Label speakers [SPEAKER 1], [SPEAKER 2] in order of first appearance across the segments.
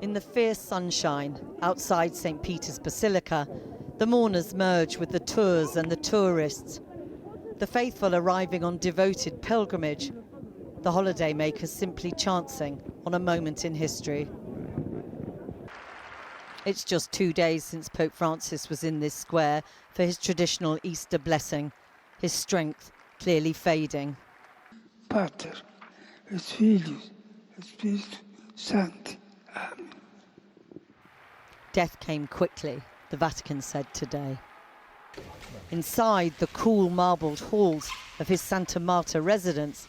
[SPEAKER 1] In the fierce sunshine outside St. Peter's Basilica, the mourners merge with the tours and the tourists. The faithful arriving on devoted pilgrimage, the holidaymakers simply chancing on a moment in history. It's just 2 days since Pope Francis was in this square for his traditional Easter blessing, his strength clearly fading.
[SPEAKER 2] Pater, et Filius, et Spiritus Sancti. Amen.
[SPEAKER 1] Death came quickly, the Vatican said today. Inside the cool marbled halls of his Santa Marta residence,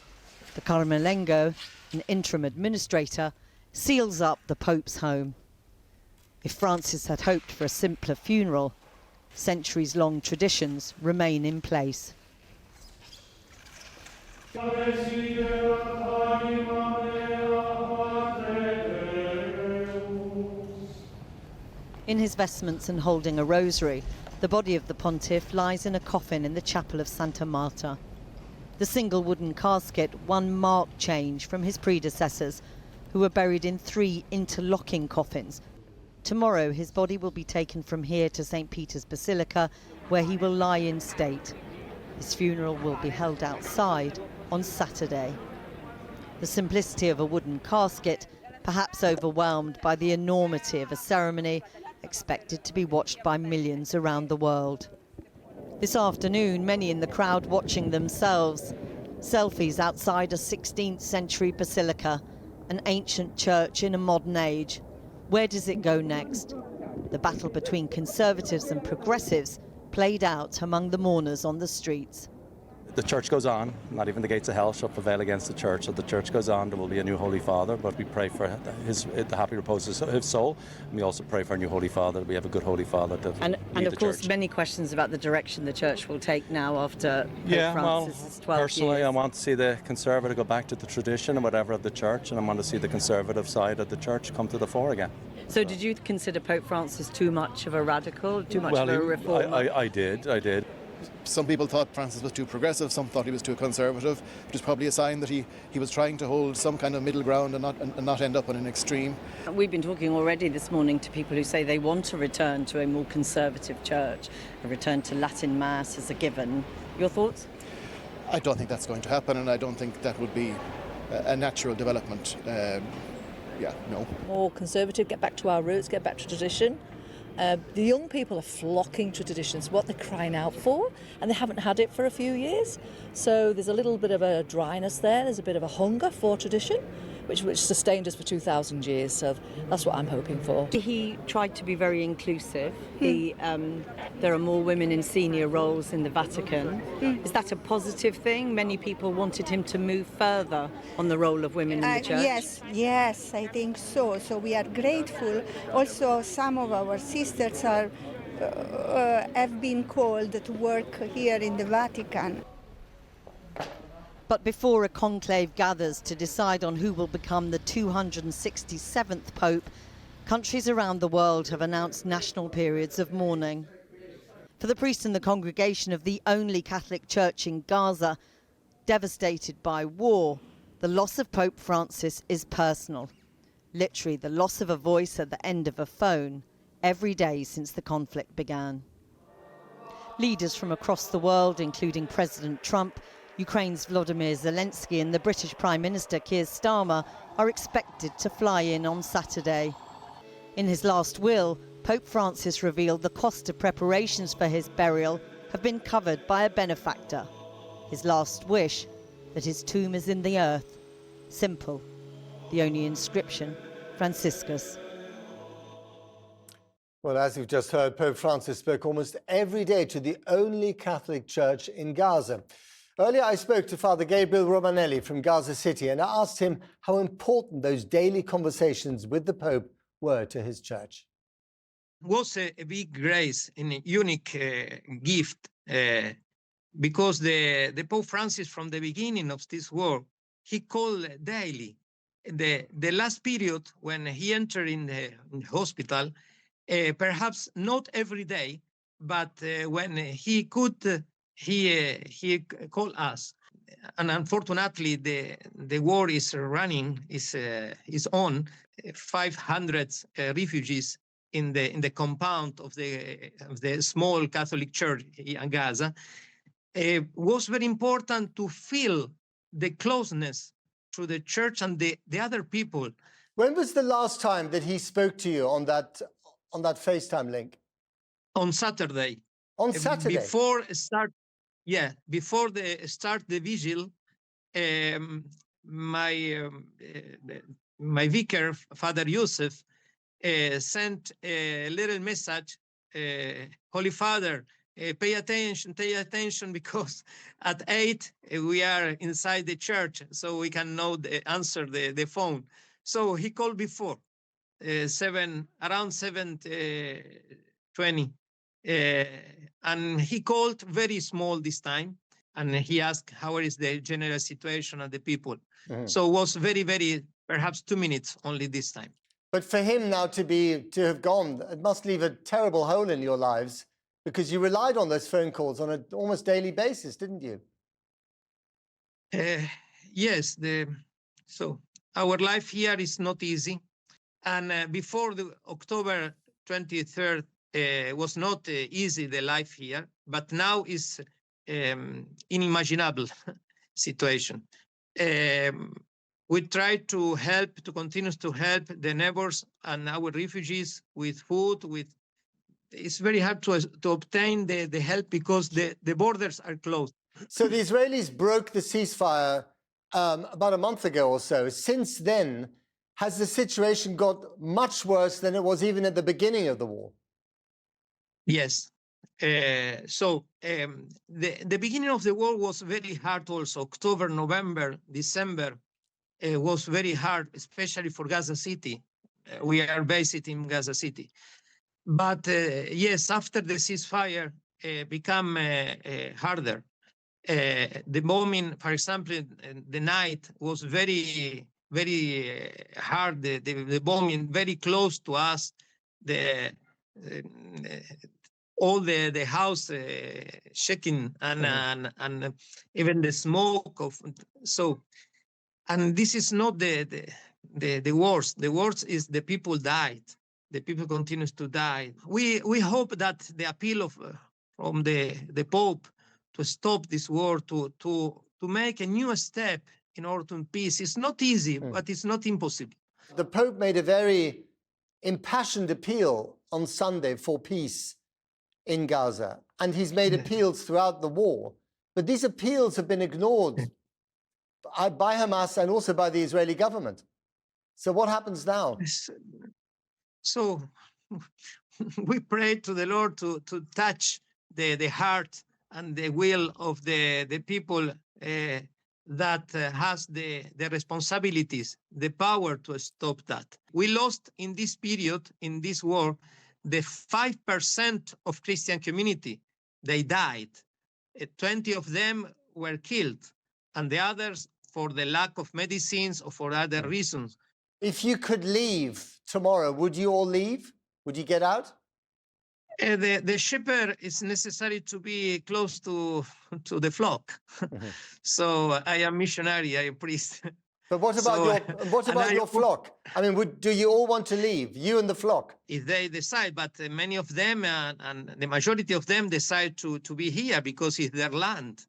[SPEAKER 1] the Carmelengo, an interim administrator, seals up the Pope's home. If Francis had hoped for a simpler funeral, centuries-long traditions remain in place. In his vestments and holding a rosary, the body of the pontiff lies in a coffin in the chapel of Santa Marta. The single wooden casket, one marked change from his predecessors, who were buried in 3 interlocking coffins. Tomorrow his body will be taken from here to St. Peter's Basilica, where he will lie in state. His funeral will be held outside on Saturday. The simplicity of a wooden casket, perhaps overwhelmed by the enormity of a ceremony, expected to be watched by millions around the world. This afternoon, many in the crowd watching themselves. Selfies outside a 16th century basilica, an ancient church in a modern age. Where does it go next? The battle between conservatives and progressives played out among the mourners on the streets.
[SPEAKER 3] The church goes on, not even the gates of hell shall prevail against the church. So the church goes on, there will be a new Holy Father, but we pray for the happy repose of his soul. And we also pray for a new Holy Father, we have a good Holy Father to
[SPEAKER 1] And of course,
[SPEAKER 3] church.
[SPEAKER 1] many questions about the direction the church will take now after Pope Francis's 12
[SPEAKER 3] personally,
[SPEAKER 1] years.
[SPEAKER 3] I want to see the conservative go back to the tradition and whatever of the church, and I want to see the conservative side of the church come to the fore again.
[SPEAKER 1] So did you consider Pope Francis too much of a radical, too much of a reformer?
[SPEAKER 3] I did.
[SPEAKER 4] Some people thought Francis was too progressive, some thought he was too conservative, which is probably a sign that he was trying to hold some kind of middle ground and not end up on an extreme.
[SPEAKER 1] We've been talking already this morning to people who say they want to return to a more conservative church, a return to Latin Mass as a given. Your thoughts?
[SPEAKER 4] I don't think that's going to happen, and I don't think that would be a natural development. No.
[SPEAKER 5] More conservative, get back to our roots, get back to tradition. The young people are flocking to traditions, what they're crying out for, and they haven't had it for a few years. So there's a little bit of a dryness there, there's a bit of a hunger for tradition, which sustained us for 2,000 years, so that's what I'm hoping for.
[SPEAKER 1] He tried to be very inclusive. There are more women in senior roles in the Vatican. Is that a positive thing? Many people wanted him to move further on the role of women in the church.
[SPEAKER 6] Yes, I think so. So we are grateful. Also, some of our sisters have been called to work here in the Vatican.
[SPEAKER 1] But before a conclave gathers to decide on who will become the 267th Pope, countries around the world have announced national periods of mourning. For the priest in the congregation of the only Catholic church in Gaza, devastated by war, the loss of Pope Francis is personal. Literally the loss of a voice at the end of a phone every day since the conflict began. Leaders from across the world, including President Trump, Ukraine's Volodymyr Zelensky and the British Prime Minister Keir Starmer, are expected to fly in on Saturday. In his last will, Pope Francis revealed the cost of preparations for his burial have been covered by a benefactor. His last wish, that his tomb is in the earth. Simple. The only inscription, Franciscus.
[SPEAKER 7] Well, as you've just heard, Pope Francis spoke almost every day to the only Catholic church in Gaza. Earlier, I spoke to Father Gabriel Romanelli from Gaza City, and I asked him how important those daily conversations with the Pope were to his church.
[SPEAKER 8] It was a big grace and a unique gift because the Pope Francis, from the beginning of this war, he called daily. The last period when he entered in the hospital, perhaps not every day, but when he could, he called us. And unfortunately, the war is running, is on. 500 refugees in the compound of the small Catholic church in Gaza, was very important to feel the closeness to the church and the other people.
[SPEAKER 7] When was the last time that he spoke to you on that FaceTime link?
[SPEAKER 8] On Saturday.
[SPEAKER 7] On Saturday?
[SPEAKER 8] Before the start the vigil, my vicar, Father Yusuf, sent a little message, Holy Father, pay attention, because at 8 we are inside the church, so we can answer the phone. So he called before, around 7:20, and he called very small this time, and he asked how is the general situation of the people. So it was very, very, perhaps 2 minutes only this time.
[SPEAKER 7] But for him now to have gone, it must leave a terrible hole in your lives, because you relied on those phone calls on an almost daily basis, didn't you?
[SPEAKER 8] Yes. So our life here is not easy. And before the October 23rd was not easy, the life here, but now is unimaginable situation. We try to continue to help the neighbors and our refugees with food, it's very hard to obtain the help because the borders are closed.
[SPEAKER 7] So the Israelis broke the ceasefire about a month ago or so. Since then, has the situation got much worse than it was even at the beginning of the war?
[SPEAKER 8] Yes. So the beginning of the war was very hard also. October, November, December was very hard, especially for Gaza City. We are based in Gaza City. But yes, after the ceasefire become harder. The bombing, for example, the night was very, very hard. The bombing very close to us. All the house shaking and even the smoke of so. And this is not the worst. The worst is the people died. The people continues to die. We hope that the appeal from the Pope to stop this war, to make a new step in order to peace. It's not easy, but it's not impossible.
[SPEAKER 7] The Pope made a very impassioned appeal on Sunday for peace in Gaza, and he's made appeals throughout the war. But these appeals have been ignored by Hamas and also by the Israeli government. So what happens now?
[SPEAKER 8] So we pray to the Lord to touch the heart and the will of the people that has the responsibilities, the power to stop that. We lost in this period, in this war, the 5% of Christian community. They died. 20 of them were killed, and the others for the lack of medicines or for other reasons.
[SPEAKER 7] If you could leave tomorrow, would you all leave? Would you get out?
[SPEAKER 8] The shepherd is necessary to be close to the flock. So I am missionary, I am priest.
[SPEAKER 7] But what about your flock? I mean, do you all want to leave, you and the flock?
[SPEAKER 8] If they decide, but many of them and the majority of them decide to be here because it's their land.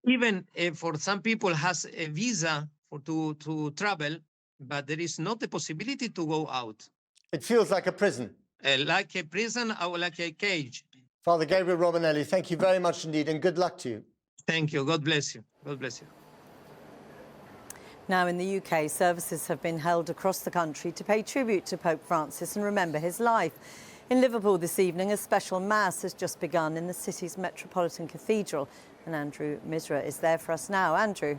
[SPEAKER 8] Even for some people has a visa to travel, but there is not the possibility to go out.
[SPEAKER 7] It feels like a prison.
[SPEAKER 8] Like a prison or like a cage.
[SPEAKER 7] Father Gabriel Romanelli, thank you very much indeed, and good luck to you.
[SPEAKER 8] Thank you. God bless you. God bless you.
[SPEAKER 1] Now in the UK, services have been held across the country to pay tribute to Pope Francis and remember his life. In Liverpool this evening, a special mass has just begun in the city's Metropolitan Cathedral, and Andrew Misra is there for us now. Andrew.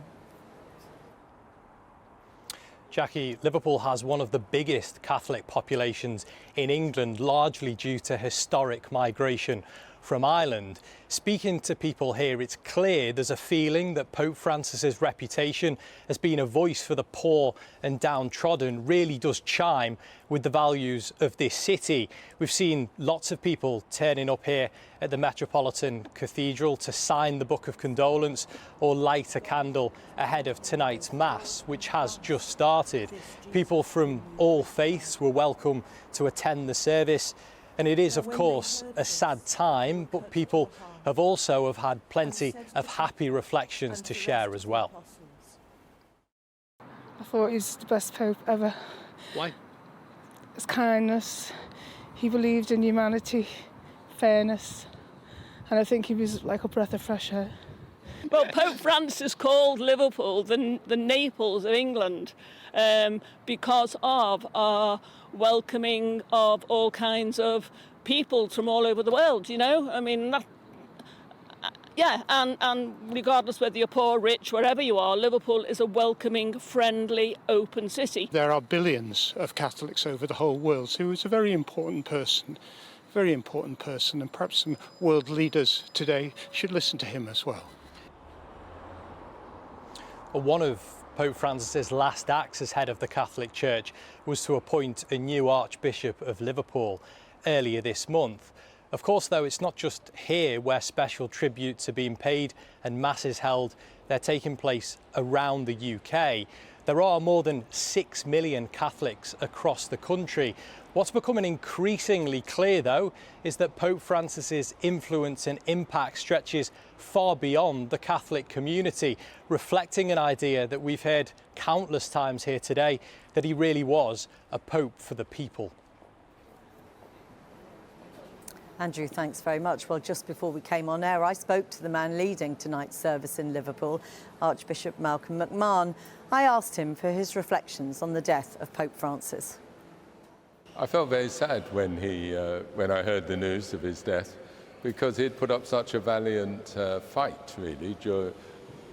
[SPEAKER 9] Jackie, Liverpool has one of the biggest Catholic populations in England, largely due to historic migration from Ireland. Speaking to people here, it's clear there's a feeling that Pope Francis's reputation as being a voice for the poor and downtrodden really does chime with the values of this city. We've seen lots of people turning up here at the Metropolitan Cathedral to sign the Book of Condolence or light a candle ahead of tonight's Mass, which has just started. People from all faiths were welcome to attend the service. And it is, of course, a sad time, but people have had plenty of happy reflections to share as well.
[SPEAKER 10] I thought he was the best Pope ever.
[SPEAKER 9] Why?
[SPEAKER 10] His kindness, he believed in humanity, fairness, and I think he was like a breath of fresh air.
[SPEAKER 11] Well, Pope Francis called Liverpool the Naples of England because of our welcoming of all kinds of people from all over the world, you know? I mean, and regardless whether you're poor, rich, wherever you are, Liverpool is a welcoming, friendly, open city.
[SPEAKER 12] There are billions of Catholics over the whole world, so he was a very important person, and perhaps some world leaders today should listen to him as well.
[SPEAKER 9] One of Pope Francis's last acts as head of the Catholic Church was to appoint a new Archbishop of Liverpool earlier this month. Of course, though, it's not just here where special tributes are being paid and masses held. They're taking place around the UK. There are more than 6 million Catholics across the country. What's becoming increasingly clear, though, is that Pope Francis's influence and impact stretches far beyond the Catholic community, reflecting an idea that we've heard countless times here today, that he really was a Pope for the people.
[SPEAKER 1] Andrew, thanks very much. Well, just before we came on air, I spoke to the man leading tonight's service in Liverpool, Archbishop Malcolm McMahon. I asked him for his reflections on the death of Pope Francis.
[SPEAKER 13] I felt very sad when I heard the news of his death, because he'd put up such a valiant fight, really,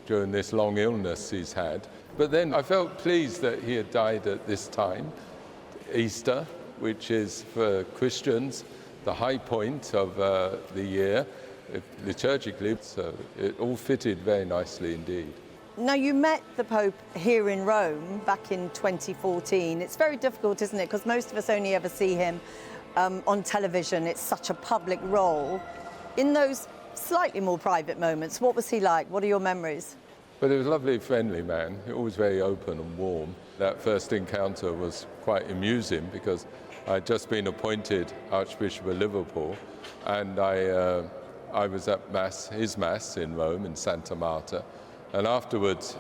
[SPEAKER 13] during this long illness he's had. But then I felt pleased that he had died at this time, Easter, which is for Christians the high point of the year, liturgically, so it all fitted very nicely indeed.
[SPEAKER 1] Now, you met the Pope here in Rome back in 2014. It's very difficult, isn't it? Because most of us only ever see him on television. It's such a public role. In those slightly more private moments, what was he like? What are your memories?
[SPEAKER 13] But he was a lovely, friendly man, always very open and warm. That first encounter was quite amusing because I'd just been appointed Archbishop of Liverpool, and I was at Mass, his Mass in Rome, in Santa Marta, and afterwards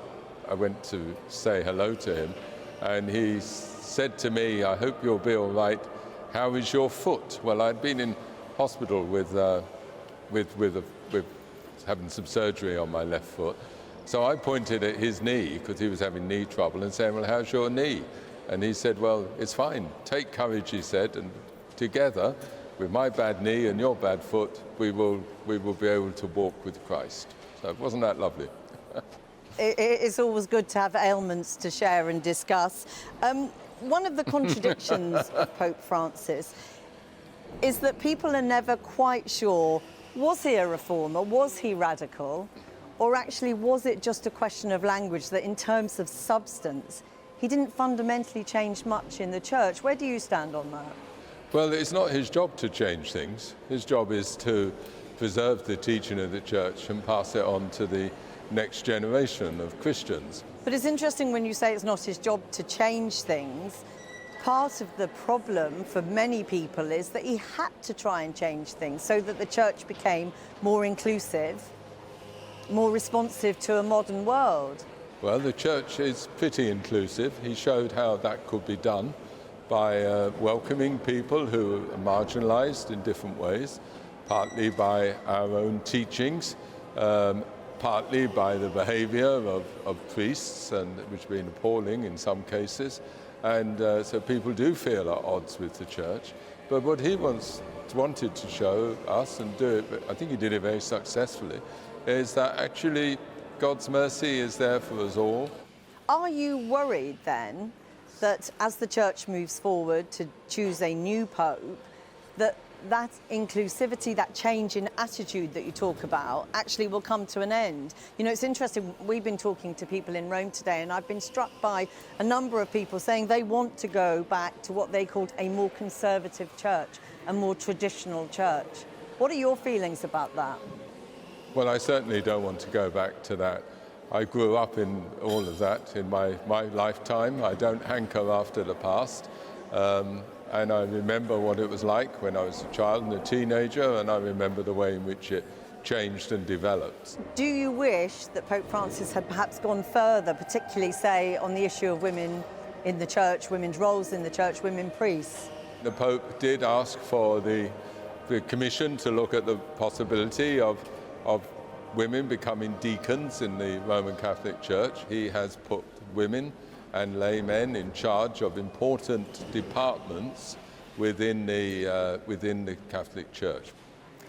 [SPEAKER 13] I went to say hello to him, and he said to me, "I hope you'll be all right. How is your foot?" Well, I'd been in hospital with having some surgery on my left foot, so I pointed at his knee because he was having knee trouble and saying, "Well, how's your knee?" And he said, "Well, it's fine. Take courage," he said, "and together, with my bad knee and your bad foot, we will be able to walk with Christ." So wasn't that lovely?
[SPEAKER 1] It's always good to have ailments to share and discuss. One of the contradictions of Pope Francis is that people are never quite sure, was he a reformer, was he radical, or actually was it just a question of language, that in terms of substance, he didn't fundamentally change much in the church? Where do you stand on that?
[SPEAKER 13] Well, it's not his job to change things. His job is to preserve the teaching of the church and pass it on to the next generation of Christians.
[SPEAKER 1] But it's interesting when you say it's not his job to change things. Part of the problem for many people is that he had to try and change things so that the church became more inclusive, more responsive to a modern world.
[SPEAKER 13] Well, the church is pretty inclusive. He showed how that could be done by welcoming people who are marginalised in different ways, partly by our own teachings, partly by the behaviour of priests, and which has been appalling in some cases. And so people do feel at odds with the church. But what he wanted to show us, and do it, I think he did it very successfully, is that actually God's mercy is there for us all.
[SPEAKER 1] Are you worried then that as the church moves forward to choose a new pope, that that inclusivity, that change in attitude that you talk about, actually will come to an end. You know, it's interesting, we've been talking to people in Rome today, and I've been struck by a number of people saying they want to go back to what they called a more conservative church, a more traditional church. What are your feelings about that?
[SPEAKER 13] Well, I certainly don't want to go back to that. I grew up in all of that in my lifetime. I don't hanker after the past. And I remember what it was like when I was a child and a teenager, and I remember the way in which it changed and developed.
[SPEAKER 1] Do you wish that Pope Francis had perhaps gone further, particularly, say, on the issue of women in the church, women's roles in the church, women priests?
[SPEAKER 13] The Pope did ask for the Commission to look at the possibility of women becoming deacons in the Roman Catholic Church. He has put women and laymen in charge of important departments within the Catholic Church.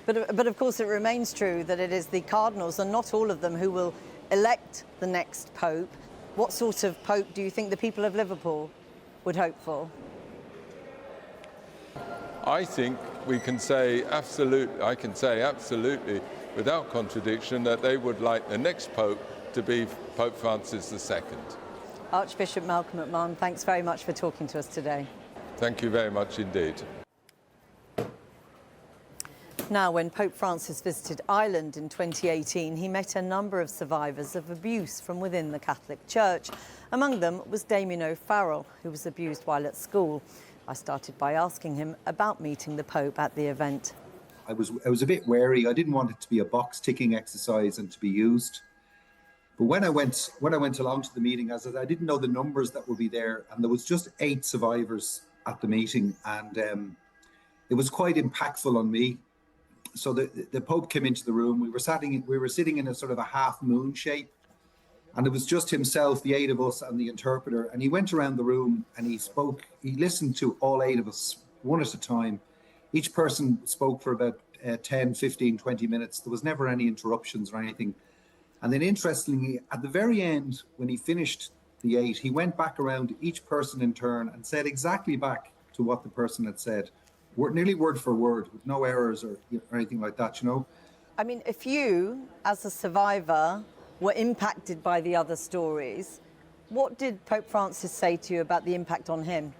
[SPEAKER 1] But of course it remains true that it is the cardinals, and not all of them, who will elect the next pope. What sort of pope do you think the people of Liverpool would hope for?
[SPEAKER 13] I think I can say absolutely without contradiction that they would like the next pope to be Pope Francis II.
[SPEAKER 1] Archbishop Malcolm McMahon, thanks very much for talking to us today.
[SPEAKER 13] Thank you very much indeed.
[SPEAKER 1] Now, when Pope Francis visited Ireland in 2018, he met a number of survivors of abuse from within the Catholic Church. Among them was Damien O'Farrell, who was abused while at school. I started by asking him about meeting the Pope at the event.
[SPEAKER 14] I was a bit wary. I didn't want it to be a box-ticking exercise and to be used. But when I went along to the meeting, as I didn't know the numbers that would be there, and there was just 8 survivors at the meeting, and it was quite impactful on me. So the Pope came into the room. We were sitting in a sort of a half moon shape, and it was just himself, the 8 of us, and the interpreter. And he went around the room and he spoke. He listened to all 8 of us one at a time. Each person spoke for about 10, 15, 20 minutes. There was never any interruptions or anything. And then interestingly, at the very end, when he finished the 8, he went back around each person in turn and said exactly back to what the person had said, nearly word for word, with no errors or anything like that, you know.
[SPEAKER 1] I mean, if you, as a survivor, were impacted by the other stories, what did Pope Francis say to you about the impact on him?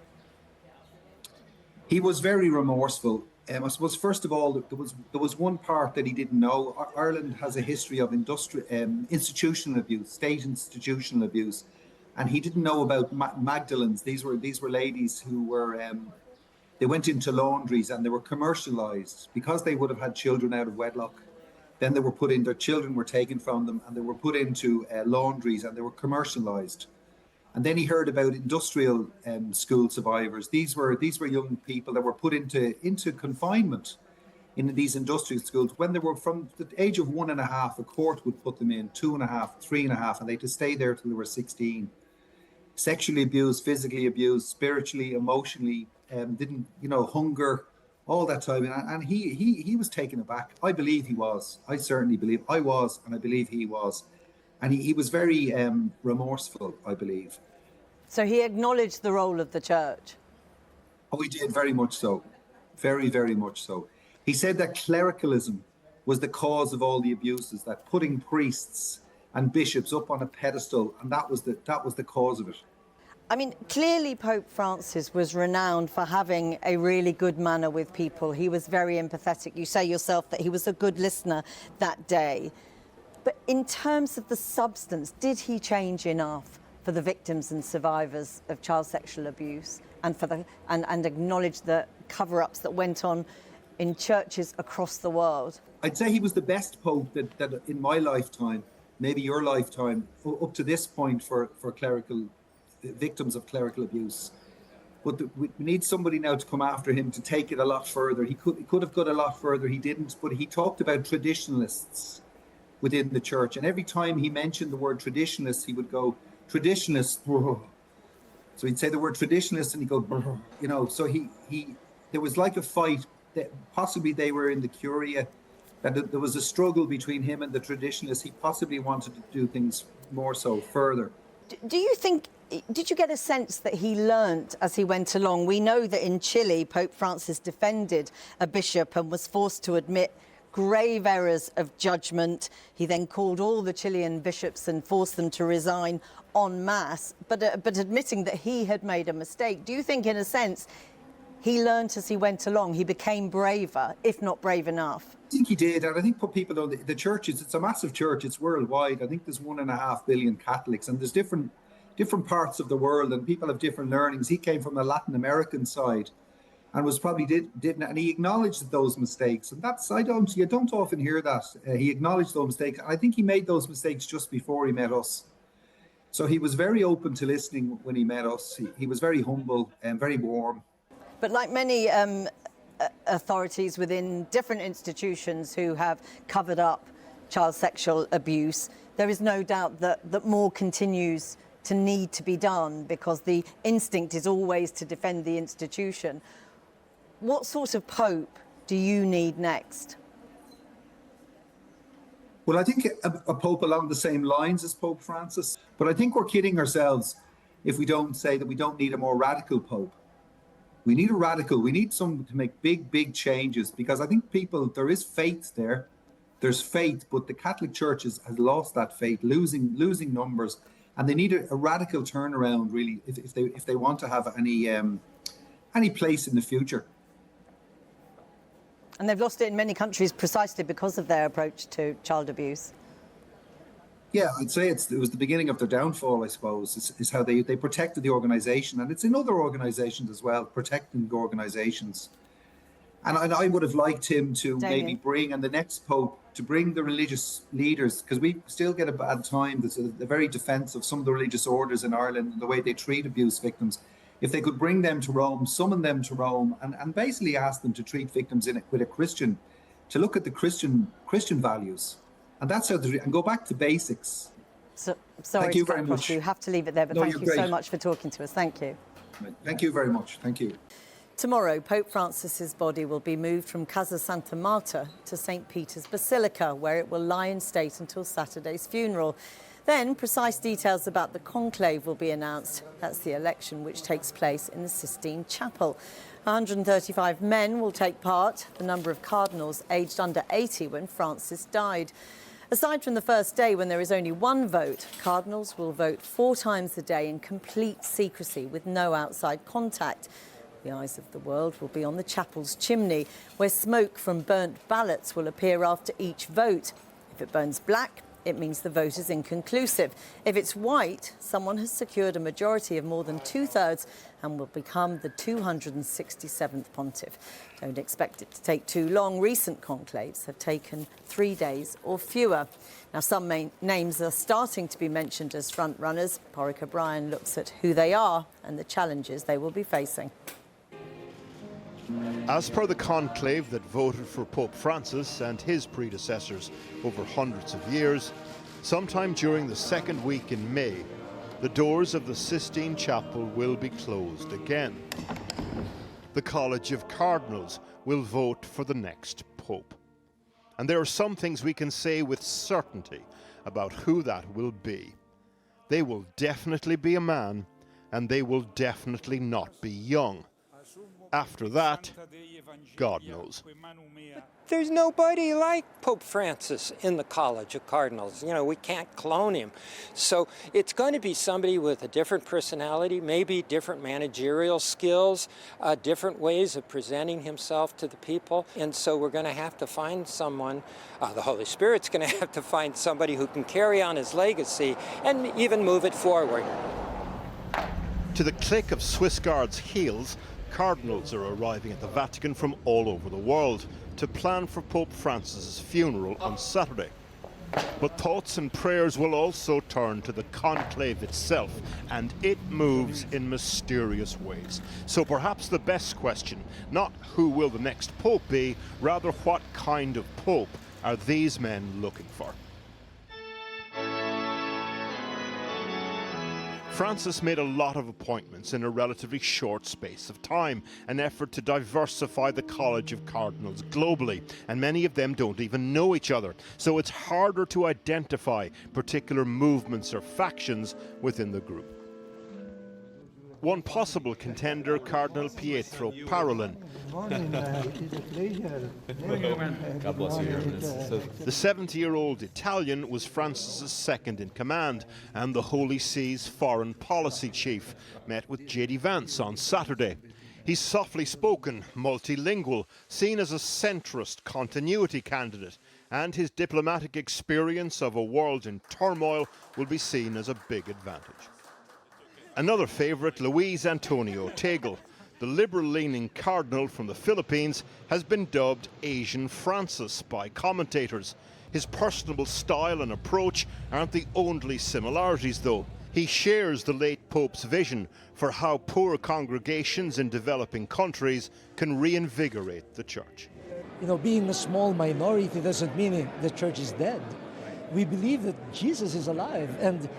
[SPEAKER 14] He was very remorseful. I suppose, first of all, there was one part that he didn't know. Ireland has a history of institutional abuse, state institutional abuse, and he didn't know about Magdalens. These were ladies who were they went into laundries and they were commercialized because they would have had children out of wedlock. Then they were their children were taken from them and they were put into laundries and they were commercialized. And then he heard about industrial school survivors. These were young people that were put into confinement in these industrial schools. When they were from the age of 1.5, a court would put them in 2.5, 3.5, and they had to stay there till they were 16. Sexually abused, physically abused, spiritually, emotionally, hunger, all that time. And he was taken aback. I believe he was. I certainly believe I was, and I believe he was. And he was very remorseful, I believe.
[SPEAKER 1] So he acknowledged the role of the church?
[SPEAKER 14] Oh, he did, very much so. Very, very much so. He said that clericalism was the cause of all the abuses, that putting priests and bishops up on a pedestal, and that was the cause of it.
[SPEAKER 1] I mean, clearly Pope Francis was renowned for having a really good manner with people. He was very empathetic. You say yourself that he was a good listener that day. But in terms of the substance, did he change enough for the victims and survivors of child sexual abuse and and acknowledge the cover-ups that went on in churches across the world?
[SPEAKER 14] I'd say he was the best pope that in my lifetime, maybe your lifetime, up to this point for clerical victims of clerical abuse. But we need somebody now to come after him to take it a lot further. He could have gone a lot further. He didn't, but he talked about traditionalists within the church, and every time he mentioned the word traditionalist, he would go, traditionalist. So he'd say the word traditionalist and he'd go, so there was like a fight that possibly they were in the Curia, that there was a struggle between him and the traditionalists. He possibly wanted to do things more so further.
[SPEAKER 1] Do you think Did you get a sense that he learnt as he went along? We know that in Chile, Pope Francis defended a bishop and was forced to admit grave errors of judgment. He then called all the Chilean bishops and forced them to resign en masse, but admitting that he had made a mistake. Do you think, in a sense, he learnt as he went along, he became braver, if not brave enough?
[SPEAKER 14] I think he did, and I think what people know, the church it's a massive church, it's worldwide. I think there's 1.5 billion Catholics, and there's different parts of the world, and people have different learnings. He came from the Latin American side, and was probably didn't, and he acknowledged those mistakes, and that's you don't often hear that. He acknowledged those mistakes, and I think he made those mistakes just before he met us. So he was very open to listening when he met us. He was very humble and very warm.
[SPEAKER 1] But like many authorities within different institutions who have covered up child sexual abuse, there is no doubt that more continues to need to be done, because the instinct is always to defend the institution. What sort of pope do you need next?
[SPEAKER 14] Well, I think a pope along the same lines as Pope Francis. But I think we're kidding ourselves if we don't say that we don't need a more radical pope. We need a radical. We need someone to make big changes, because I think there is faith there. There's faith, but the Catholic Church has lost that faith, losing numbers, and they need a radical turnaround, really, if they want to have any place in the future.
[SPEAKER 1] And they've lost it in many countries precisely because of their approach to child abuse.
[SPEAKER 14] Yeah, I'd say it was the beginning of their downfall, I suppose, is how they protected the organisation. And it's in other organisations as well, protecting the organisations. And I would have liked him to maybe bring, and the next pope, to bring the religious leaders, because we still get a bad time. There's a very defence of some of the religious orders in Ireland and the way they treat abuse victims. If they could bring them to Rome, summon them to Rome, and basically ask them to treat victims with a Christian, to look at the Christian values. And that's how and go back to basics.
[SPEAKER 1] Sorry
[SPEAKER 14] thank you very much.
[SPEAKER 1] You have to leave it there, but thank you so much for talking to us. Thank you.
[SPEAKER 14] Thank you very much. Thank you.
[SPEAKER 1] Tomorrow, Pope Francis's body will be moved from Casa Santa Marta to St. Peter's Basilica, where it will lie in state until Saturday's funeral. Then, precise details about the conclave will be announced. That's the election which takes place in the Sistine Chapel. 135 men will take part, the number of cardinals aged under 80 when Francis died. Aside from the first day when there is only one vote, cardinals will vote 4 times a day in complete secrecy with no outside contact. The eyes of the world will be on the chapel's chimney, where smoke from burnt ballots will appear after each vote. If it burns black, it means the vote is inconclusive. If it's white, someone has secured a majority of more than 2/3 and will become the 267th pontiff. Don't expect it to take too long. Recent conclaves have taken 3 days or fewer. Now, some names are starting to be mentioned as front-runners. Porrick O'Brien looks at who they are and the challenges they will be facing.
[SPEAKER 15] As per the conclave that voted for Pope Francis and his predecessors over hundreds of years, sometime during the second week in May, the doors of the Sistine Chapel will be closed again. The College of Cardinals will vote for the next Pope. And there are some things we can say with certainty about who that will be. They will definitely be a man, and they will definitely not be young. After that, God knows.
[SPEAKER 16] There's nobody like Pope Francis in the College of Cardinals. You know, we can't clone him. So it's going to be somebody with a different personality, maybe different managerial skills, different ways of presenting himself to the people. And so we're going to have to find someone, the Holy Spirit's going to have to find somebody who can carry on his legacy and even move it forward.
[SPEAKER 15] To the click of Swiss Guards' heels, cardinals are arriving at the Vatican from all over the world to plan for Pope Francis's funeral on Saturday. But thoughts and prayers will also turn to the conclave itself, and it moves in mysterious ways. So perhaps the best question, not who will the next pope be, rather what kind of pope are these men looking for? Francis made a lot of appointments in a relatively short space of time, an effort to diversify the College of Cardinals globally, and many of them don't even know each other, so it's harder to identify particular movements or factions within the group. One possible contender, Cardinal Pietro Parolin.
[SPEAKER 17] God bless you.
[SPEAKER 15] The 70-year-old Italian was Francis's second in command and the Holy See's foreign policy chief, met with J.D. Vance on Saturday. He's softly spoken, multilingual, seen as a centrist continuity candidate, and his diplomatic experience of a world in turmoil will be seen as a big advantage. Another favourite, Luis Antonio Tagle, the liberal-leaning cardinal from the Philippines, has been dubbed Asian Francis by commentators. His personable style and approach aren't the only similarities, though. He shares the late Pope's vision for how poor congregations in developing countries can reinvigorate the church.
[SPEAKER 18] You know, being a small minority doesn't mean the church is dead. We believe that Jesus is alive, and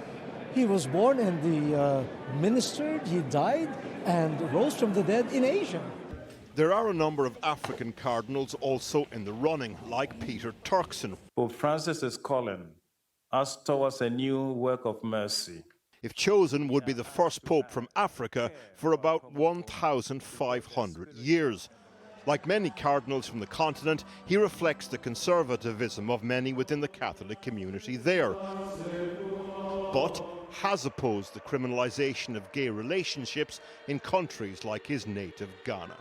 [SPEAKER 18] he was born and he ministered, he died and rose from the dead in Asia.
[SPEAKER 15] There are a number of African cardinals also in the running, like Peter Turkson.
[SPEAKER 19] Pope Francis is calling us towards a new work of mercy.
[SPEAKER 15] If chosen, would be the first pope from Africa for about 1,500 years. Like many cardinals from the continent, he reflects the conservatism of many within the Catholic community there, but has opposed the criminalisation of gay relationships in countries like his native Ghana.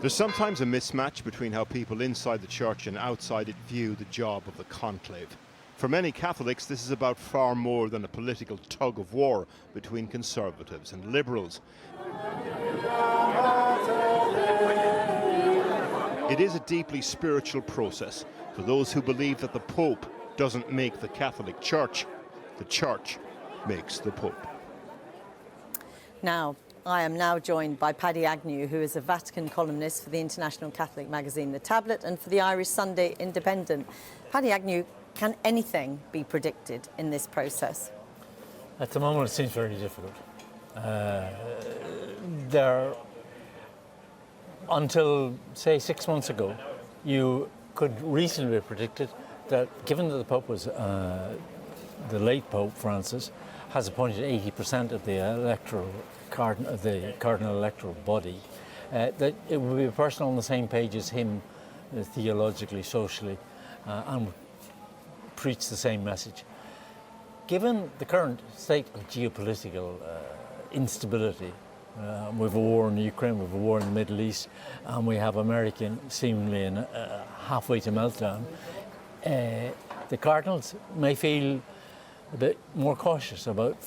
[SPEAKER 15] There's sometimes a mismatch between how people inside the church and outside it view the job of the conclave. For many Catholics, this is about far more than a political tug-of-war between conservatives and liberals. It is a deeply spiritual process for those who believe that the Pope doesn't make the Catholic Church, the Church makes the Pope.
[SPEAKER 1] Now, I am now joined by Paddy Agnew, who is a Vatican columnist for the international Catholic magazine The Tablet and for the Irish Sunday Independent. Paddy Agnew, can anything be predicted in this process?
[SPEAKER 20] At the moment, it seems very difficult. Until, say, 6 months ago, you could reasonably have predicted that, given that the Pope was the late Pope Francis, has appointed 80% of the cardinal electoral body, that it would be a person on the same page as him, theologically, socially, and would preach the same message. Given the current state of geopolitical instability, we have a war in Ukraine, we have a war in the Middle East, and we have America seemingly in halfway to meltdown, the cardinals may feel a bit more cautious about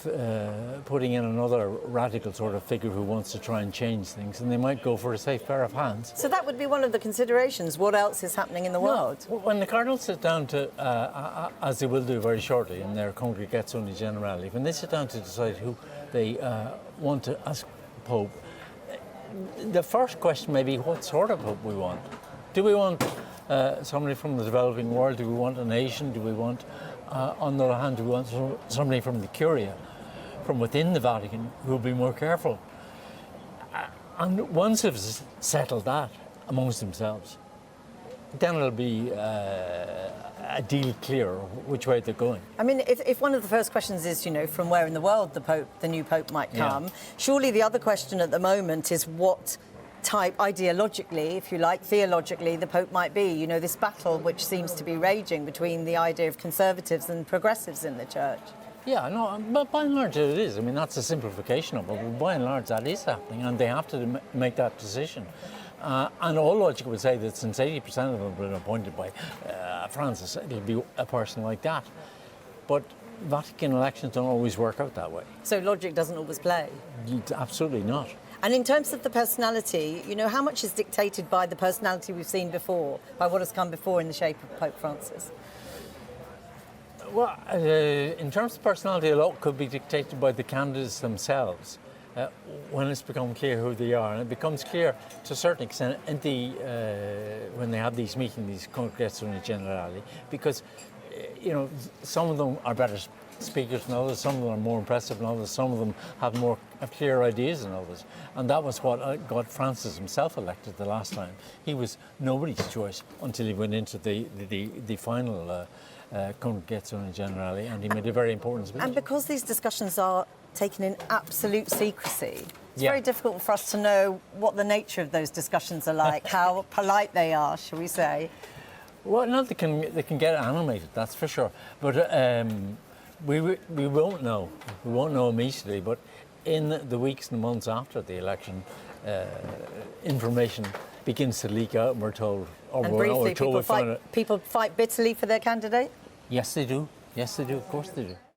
[SPEAKER 20] putting in another radical sort of figure who wants to try and change things, and they might go for a safe pair of hands.
[SPEAKER 1] So that would be one of the considerations. What else is happening in the world?
[SPEAKER 20] When the cardinals sit down to, as they will do very shortly in their Congregazione Generali, when they sit down to decide who they want to ask Pope, the first question may be what sort of Pope we want. Do we want somebody from the developing world? Do we want a nation? Do we want, on the other hand, do we want somebody from the Curia, from within the Vatican, who will be more careful? And once they've settled that amongst themselves, then it'll be a deal clear which way they're going.
[SPEAKER 1] I mean, if one of the first questions is, you know, from where in the world the new Pope might come, surely the other question at the moment is what type, ideologically, if you like, theologically, the Pope might be. You know, this battle which seems to be raging between the idea of conservatives and progressives in the Church.
[SPEAKER 20] Yeah, no, but by and large it is. I mean, that's a simplification of it, but by and large that is happening, and they have to make that decision. And all logic would say that since 80% of them have been appointed by Francis, it'll be a person like that. But Vatican elections don't always work out that way.
[SPEAKER 1] So logic doesn't always play?
[SPEAKER 20] Absolutely not.
[SPEAKER 1] And in terms of the personality, you know, how much is dictated by the personality we've seen before, by what has come before in the shape of Pope Francis?
[SPEAKER 20] Well, in terms of personality, a lot could be dictated by the candidates themselves. When it's become clear who they are, and it becomes clear to a certain extent when they have these meetings, these Congregazioni Generali, because you know, some of them are better speakers than others, some of them are more impressive than others, some of them have clear ideas than others, and that was what got Francis himself elected the last time. He was nobody's choice until he went into the final Congregazione Generale, and he made a very important speech.
[SPEAKER 1] And because these discussions are taken in absolute secrecy, it's very difficult for us to know what the nature of those discussions are like, how polite they are, shall we say.
[SPEAKER 20] Well, no, they can get animated, that's for sure. But we won't know. We won't know immediately. But in the weeks and months after the election, information begins to leak out, and we're told.
[SPEAKER 1] And briefly, people fight bitterly for their candidate?
[SPEAKER 20] Yes, they do. Yes, they do. Of course they do.